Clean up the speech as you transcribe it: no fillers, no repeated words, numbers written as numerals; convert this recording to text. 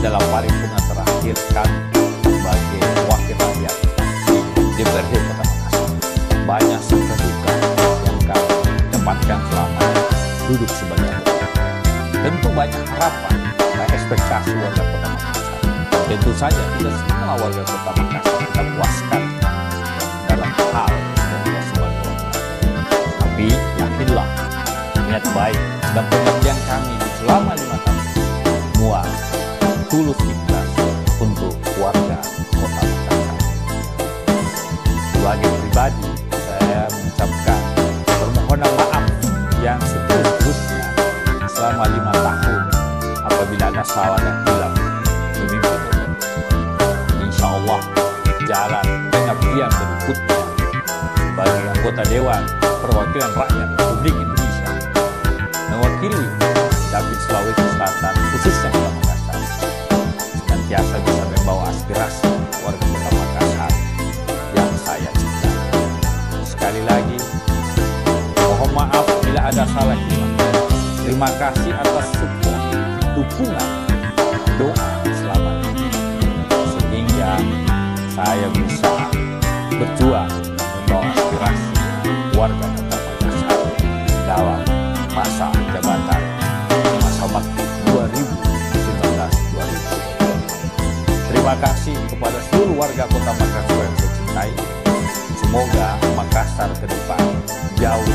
dalam paripurna terakhir kami sebagai wakil rakyat di DPRD Kota Makassar. Banyak suka duka yang kami dapatkan selama duduk sebagai anggota. Tentu banyak harapan dan ekspektasi warga Kota Makassar. Tentu saja tidak semua warga Kota Makassar kita puaskan dalam hal yang kita sebagai warga. Tapi yakinlah niat baik dan pengabdian kami di selama 5 tahun semua tulus ikhlas untuk warga Kota Makassar. Sebagai pribadi, saya mengucapkan permohonan maaf yang setulus-tulusnya selama 5 tahun apabila ada salah dan hilang memimpin. Insya Allah jalan pengabdian berikutnya bagi anggota Dewan Perwakilan Rakyat Republik Indonesia mewakili Dapil Sulawesi Selatan khususnya Kota Makassar senantiasa bisa membawa aspirasi warga Kota Makassar yang saya cintai. Sekali lagi mohon maaf bila ada salah hilaf. Terima kasih atas support, dukungan, doa selama ini sehingga saya bisa berjuang membawa aspirasi warga Kota Makassar dalam masa jabatan masa bakti 2019-2020. Terima kasih kepada seluruh warga Kota Makassar yang saya cintai. Semoga Makassar ke depan jauh